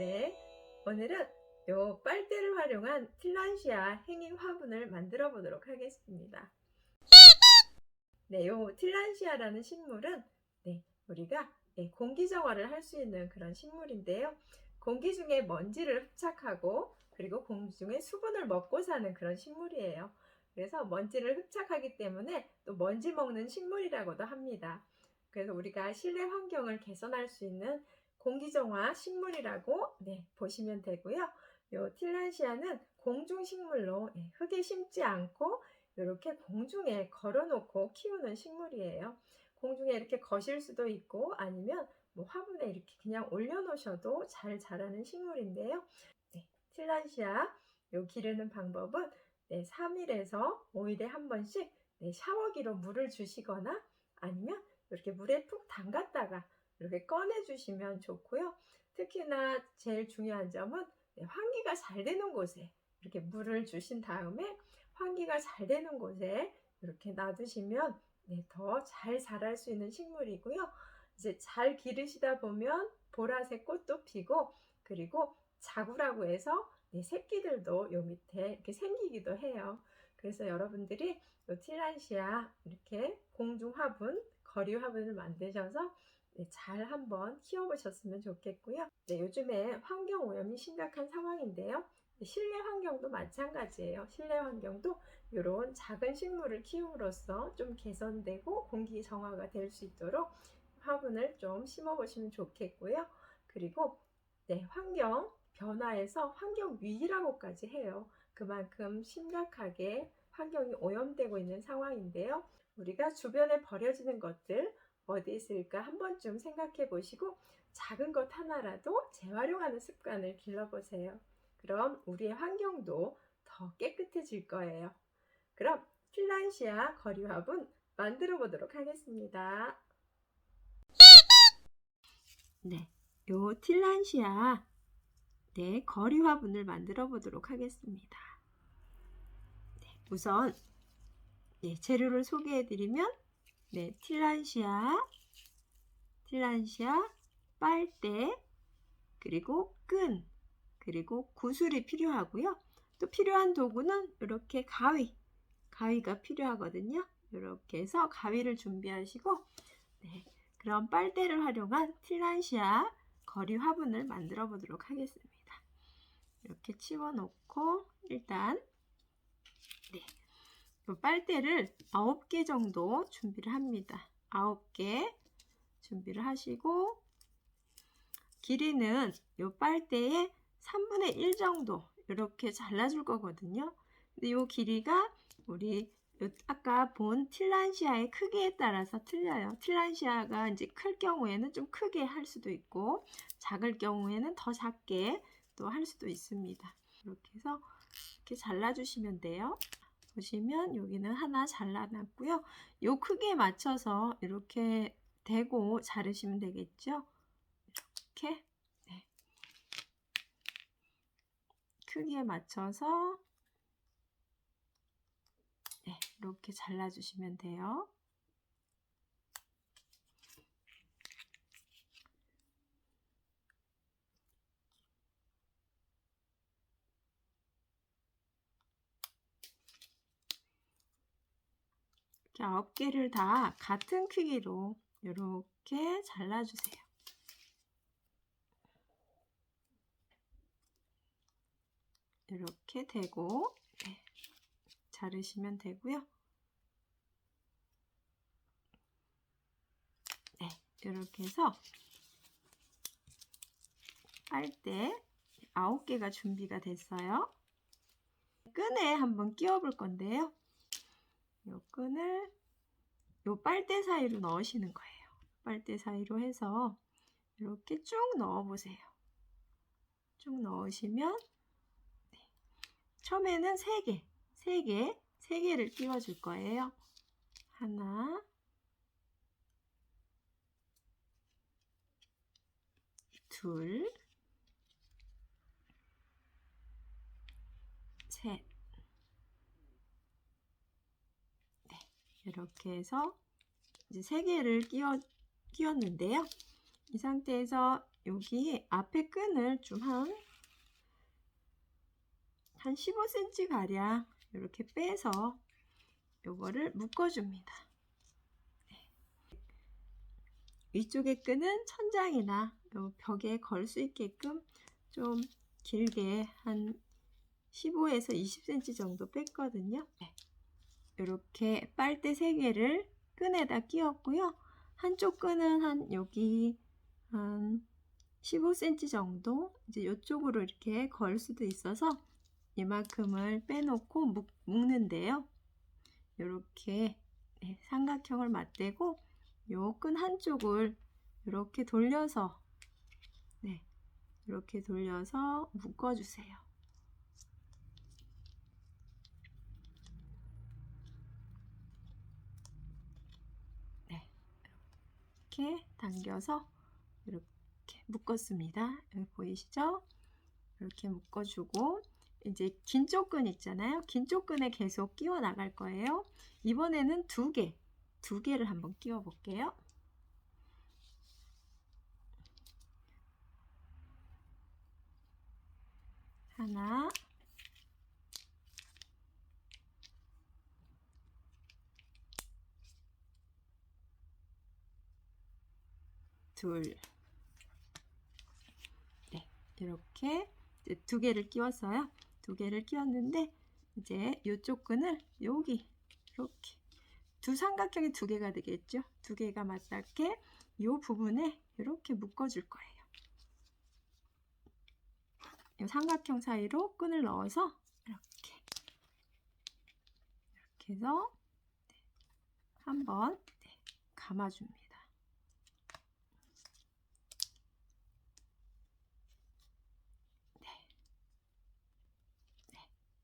네, 오늘은 요 빨대를 활용한 틸란시아 행잉 화분을 만들어 보도록 하겠습니다. 네, 요 틸란시아라는 식물은 우리가 공기 정화를 할 수 있는 그런 식물인데요. 공기 중에 먼지를 흡착하고 그리고 공기 중에 수분을 먹고 사는 그런 식물이에요. 그래서 먼지를 흡착하기 때문에 또 먼지 먹는 식물이라고도 합니다. 그래서 우리가 실내 환경을 개선할 수 있는 공기정화 식물이라고 보시면 되고요. 요 틸란시아는 공중식물로 흙에 심지 않고 이렇게 공중에 걸어놓고 키우는 식물이에요. 공중에 이렇게 거실 수도 있고 아니면 뭐 화분에 이렇게 그냥 올려놓으셔도 잘 자라는 식물인데요. 틸란시아 요 기르는 방법은 3일에서 5일에 한 번씩 샤워기로 물을 주시거나 아니면 이렇게 물에 푹 담갔다가 이렇게 꺼내 주시면 좋고요. 특히나 제일 중요한 점은 환기가 잘 되는 곳에 이렇게 물을 주신 다음에 환기가 잘 되는 곳에 이렇게 놔두시면 더 잘 자랄 수 있는 식물이고요. 이제 잘 기르시다 보면 보라색 꽃도 피고 그리고 자구라고 해서 새끼들도 요 밑에 이렇게 생기기도 해요. 그래서 여러분들이 요 틸란시아 이렇게 공중 화분, 거리 화분을 만드셔서 잘 한번 키워보셨으면 좋겠고요. 요즘에 환경 오염이 심각한 상황인데요. 실내 환경도 마찬가지예요. 실내 환경도 이런 작은 식물을 키움으로써 좀 개선되고 공기 정화가 될 수 있도록 화분을 좀 심어 보시면 좋겠고요. 그리고 환경 변화에서 환경 위기라고까지 해요. 그만큼 심각하게 환경이 오염되고 있는 상황인데요. 우리가 주변에 버려지는 것들 어디 있을까 한 번쯤 생각해 보시고 작은 것 하나라도 재활용하는 습관을 길러보세요. 그럼 우리의 환경도 더 깨끗해질 거예요. 그럼 틸란시아 거리 화분 만들어 보도록 하겠습니다. 요 틸란시아 거리 화분을 만들어 보도록 하겠습니다. 우선 재료를 소개해 드리면 틸란시아 빨대 그리고 끈 그리고 구슬이 필요하고요. 또 필요한 도구는 이렇게 가위가 필요하거든요. 이렇게 해서 가위를 준비하시고 그럼 빨대를 활용한 틸란시아 거리 화분을 만들어 보도록 하겠습니다. 이렇게 치워 놓고 일단 빨대를 9개 정도 준비를 합니다. 9개 준비를 하시고 길이는 이 빨대의 3분의 1 정도 이렇게 잘라줄 거거든요. 근데 이 길이가 우리 아까 본 틸란시아의 크기에 따라서 틀려요. 틸란시아가 이제 클 경우에는 좀 크게 할 수도 있고 작을 경우에는 더 작게 또 할 수도 있습니다. 이렇게 해서 이렇게 잘라주시면 돼요. 보시면 여기는 하나 잘라놨고요. 요 크기에 맞춰서 이렇게 대고 자르시면 되겠죠. 이렇게 크기에 맞춰서 이렇게 잘라주시면 돼요. 이렇게 9개를 다 같은 크기로 이렇게 잘라주세요. 이렇게 대고 자르시면 되고요. 이렇게 해서 빨대 9개가 준비가 됐어요. 끈에 한번 끼워 볼 건데요. 이 끈을 이 빨대 사이로 넣으시는 거예요. 빨대 사이로 해서 이렇게 쭉 넣어 보세요. 쭉 넣으시면 처음에는 3개를 끼워 줄 거예요. 하나, 둘, 셋. 이렇게 해서 이제 3개를 끼웠는데요. 이 상태에서 이 여기 앞에 끈을 좀 한 15cm 가량 이렇게 빼서 요거를 묶어줍니다. 위쪽에 끈은 천장이나 요 벽에 걸 수 있게끔 좀 길게 한 15에서 20cm 정도 뺐거든요. 이렇게 빨대 3개를 끈에다 끼웠고요. 한쪽 끈은 한 여기 한 15cm 정도 이제 이쪽으로 이렇게 걸 수도 있어서 이만큼을 빼놓고 묶는데요. 이렇게 삼각형을 맞대고 요 끈 한쪽을 이렇게 돌려서 이렇게 돌려서 묶어주세요. 이렇게 당겨서 이렇게 묶었습니다. 여기 보이시죠? 이렇게 묶어주고 이제 긴 쪽 끈 있잖아요. 긴 쪽 끈에 계속 끼워 나갈 거예요. 이번에는 두 개를 한번 끼워 볼게요. 하나, 둘, 이렇게 이제 2개를 끼웠어요. 2개를 끼웠는데 이제 이쪽 끈을 여기 이렇게 두 삼각형이 2개가 되겠죠. 2개가 맞닿게 이 부분에 이렇게 묶어줄 거예요. 이 삼각형 사이로 끈을 넣어서 이렇게 해서 한번 감아줍니다.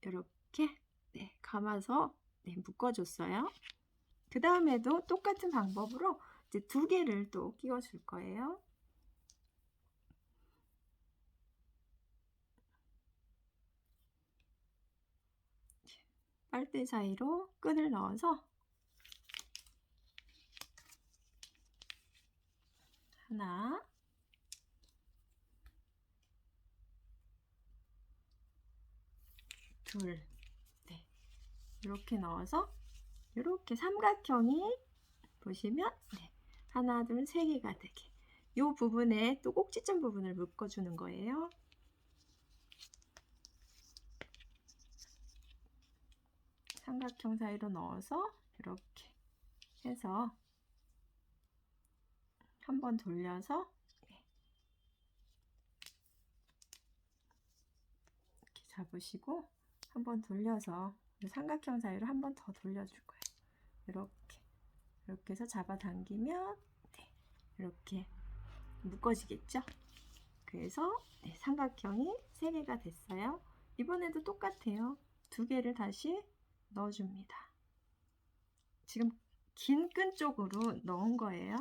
이렇게 감아서 묶어줬어요. 그 다음에도 똑같은 방법으로 이제 2개를 또 끼워줄 거예요. 빨대 사이로 끈을 넣어서 하나, 둘, 이렇게 넣어서 이렇게 삼각형이 보시면 하나, 둘, 3개가 되게 이 부분에 또 꼭지점 부분을 묶어주는 거예요. 삼각형 사이로 넣어서 이렇게 해서 한번 돌려서 이렇게 잡으시고 한번 돌려서 삼각형 사이로 한번 더 돌려줄 거예요. 이렇게 해서 잡아당기면 이렇게 묶어지겠죠? 그래서 삼각형이 3개가 됐어요. 이번에도 똑같아요. 2개를 다시 넣어줍니다. 지금 긴 끈 쪽으로 넣은 거예요.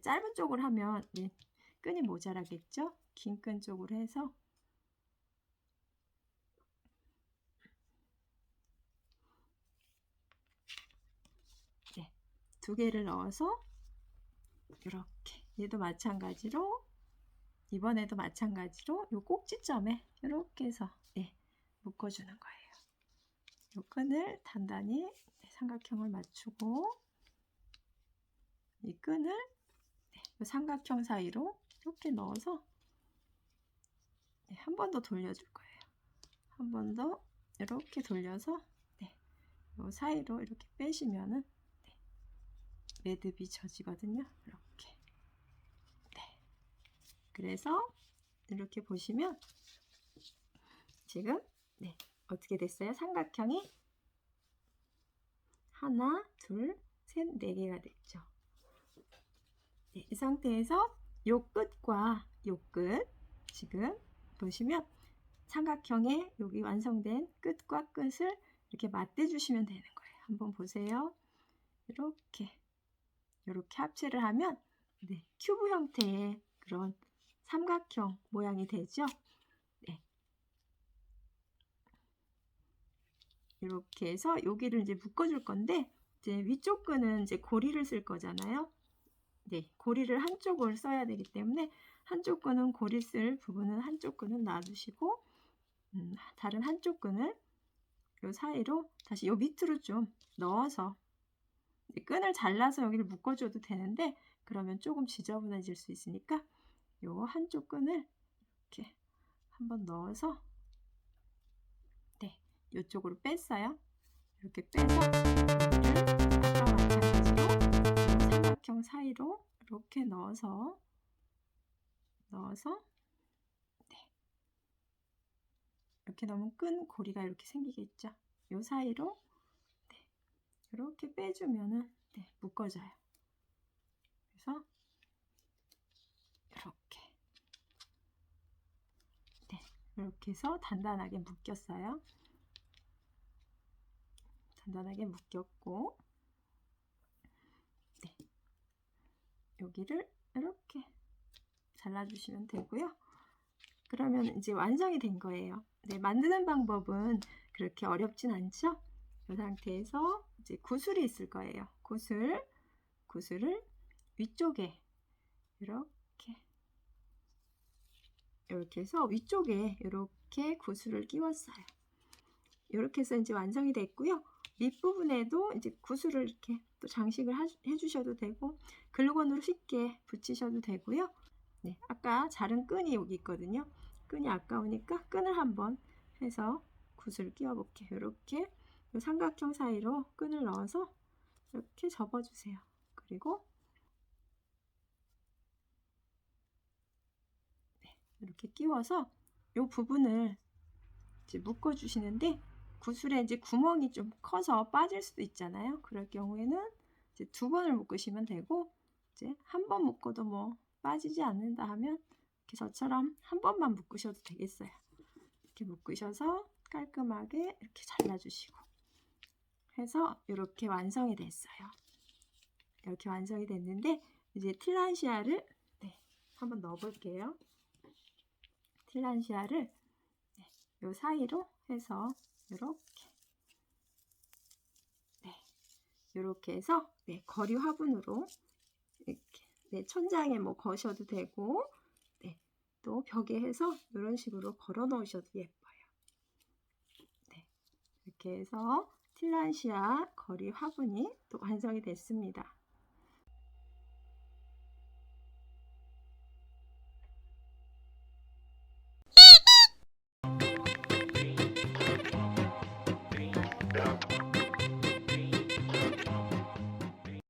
짧은 쪽으로 하면 끈이 모자라겠죠? 긴 끈 쪽으로 해서 2개를 넣어서 이렇게 얘도 마찬가지로 이번에도 마찬가지로 이 꼭지점에 이렇게 해서 묶어주는 거예요. 이 끈을 단단히 삼각형을 맞추고 이 끈을 이 삼각형 사이로 이렇게 넣어서 한 번 더 돌려줄 거예요. 한 번 더 이렇게 돌려서 이 사이로 이렇게 빼시면은 매듭이 젖이거든요. 이렇게. 그래서 이렇게 보시면 지금 어떻게 됐어요? 삼각형이 하나, 둘, 셋, 4개가 됐죠. 이 상태에서 요 끝과 요 끝 지금 보시면 삼각형의 여기 완성된 끝과 끝을 이렇게 맞대 주시면 되는 거예요. 한번 보세요. 이렇게 합체를 하면 큐브 형태의 그런 삼각형 모양이 되죠. 이렇게 해서 여기를 이제 묶어줄 건데 이제 위쪽 끈은 이제 고리를 쓸 거잖아요. 고리를 한쪽을 써야 되기 때문에 한쪽 끈은 고리 쓸 부분은 한쪽 끈은 놔두시고 다른 한쪽 끈을 요 사이로 다시 요 밑으로 좀 넣어서 끈을 잘라서 여기를 묶어줘도 되는데 그러면 조금 지저분해질 수 있으니까 요 한쪽 끈을 이렇게 한번 넣어서 네, 이쪽으로 뺐어요. 이렇게 빼서 여기를 아까 마찬가지로 삼각형 사이로 이렇게 넣어서 네, 이렇게 넣으면 끈 고리가 이렇게 생기겠죠. 요 사이로 네, 이렇게 빼주면은 네, 묶어져요. 그래서 이렇게 네, 이렇게 해서 단단하게 묶였어요. 단단하게 묶였고 네, 여기를 이렇게 잘라주시면 되고요. 그러면 이제 완성이 된 거예요. 네, 만드는 방법은 그렇게 어렵진 않죠? 이 상태에서 이제 구슬이 있을 거예요. 구슬을 위쪽에 이렇게 해서 위쪽에 이렇게 구슬을 끼웠어요. 이렇게 해서 이제 완성이 됐고요. 밑부분에도 이제 구슬을 이렇게 또 장식을 해주셔도 되고 글루건으로 쉽게 붙이셔도 되고요. 네, 아까 자른 끈이 여기 있거든요. 끈이 아까우니까 끈을 한번 해서 구슬 끼워 볼게요. 이렇게 삼각형 사이로 끈을 넣어서 이렇게 접어주세요. 그리고 네, 이렇게 끼워서 이 부분을 이제 묶어 주시는데 구슬에 이제 구멍이 좀 커서 빠질 수도 있잖아요. 그럴 경우에는 이제 2번을 묶으시면 되고 이제 한 번 묶어도 뭐 빠지지 않는다 하면 이렇게 저처럼 한 번만 묶으셔도 되겠어요. 이렇게 묶으셔서 깔끔하게 이렇게 잘라주시고 해서 이렇게 완성이 됐어요. 이렇게 완성이 됐는데 이제 틸란시아를 네, 한번 넣어볼게요. 틸란시아를 네, 요 사이로 해서 이렇게 네, 이렇게 해서 네, 거리 화분으로 이렇게 네, 천장에 뭐 거셔도 되고 네, 또 벽에 해서 이런 식으로 걸어 놓으셔도 예뻐요. 네, 이렇게 해서 틸란시아 거리 화분이 또 완성이 됐습니다.